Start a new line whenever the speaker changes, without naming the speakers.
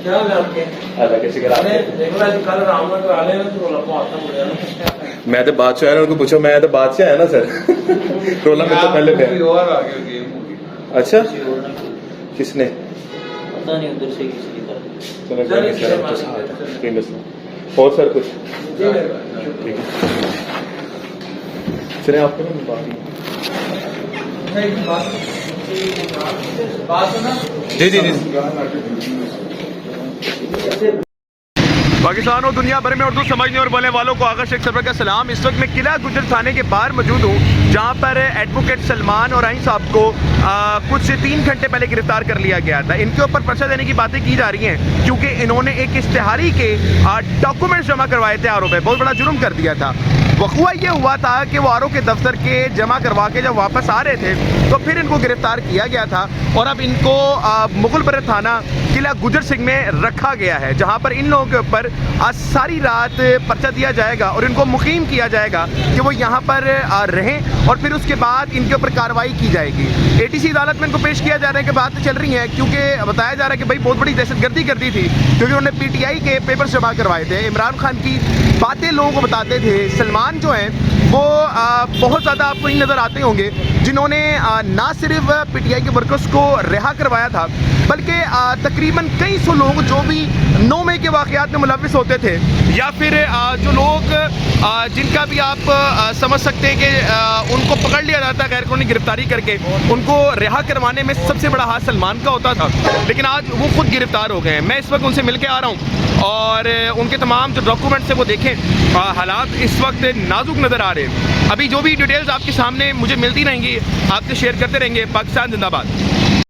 اللہ کا شکر آپ میں تو بادشاہ ہے ان کو پوچھو میں تو بادشاہ ہے نا سر رولا میں تو پہلے تھے اچھا کس نے
پتا نہیں ادھر سے کسی کی
اور سر کچھ ٹھیک ہے چلے آپ کو جی جی جی پاکستان اور دنیا بھر میں اردو سمجھنے اور بولنے والوں کو آغا شیخ سرور کا سلام. اس وقت میں قلعہ گجر تھانے کے باہر موجود ہوں جہاں پر ایڈوکیٹ سلمان اور صاحب کو کچھ 3 گھنٹے پہلے گرفتار کر لیا گیا تھا. ان کے اوپر پرچہ دینے کی باتیں کی جا رہی ہیں کیونکہ انہوں نے ایک اشتہاری کے ڈاکومنٹس جمع کروائے تھے آرو پہ, بہت بڑا جرم کر دیا تھا. وقوع یہ ہوا تھا کہ وہ آرو کے دفتر کے جمع کروا کے جب واپس آ رہے تھے تو پھر ان کو گرفتار کیا گیا تھا اور اب ان کو مغل برے تھانہ قلعہ گجر سنگھ میں رکھا گیا ہے جہاں پر ان لوگوں کے اوپر آج ساری رات پرچہ دیا جائے گا اور ان کو مقیم کیا جائے گا کہ وہ یہاں پر رہیں اور پھر اس کے بعد ان کے اوپر کارروائی کی جائے گی. ATC عدالت میں ان کو پیش کیا جا رہا ہے کہ باتیں چل رہی ہیں کیونکہ بتایا جا رہا ہے کہ بھائی بہت بڑی دہشت گردی کر دی تھی کیونکہ انہوں نے PTI کے پیپرز جمع کروائے تھے. عمران خان کی باتیں لوگوں کو بتاتے تھے. سلمان جو ہیں وہ بہت زیادہ آپ کو ہی نظر آتے ہوں گے جنہوں نے نہ صرف PTI کے ورکرز کو رہا کروایا تھا بلکہ تقریباً کئی سو لوگ جو بھی 9 مئی کے واقعات میں ملوث ہوتے تھے یا پھر جو لوگ جن کا بھی آپ سمجھ سکتے ہیں کہ ان کو پکڑ لیا جاتا ہے غیر قانونی گرفتاری کر کے ان کو رہا کروانے میں سب سے بڑا ہاتھ سلمان کا ہوتا تھا, لیکن آج وہ خود گرفتار ہو گئے ہیں. میں اس وقت ان سے مل کے آ رہا ہوں اور ان کے تمام جو ڈاکومنٹس ہیں وہ دیکھیں. حالات اس وقت نازک نظر آ رہے ہیں. ابھی جو بھی ڈیٹیلز آپ کے سامنے مجھے ملتی رہیں گی آپ سے شیئر کرتے رہیں گے. پاکستان زندہ باد.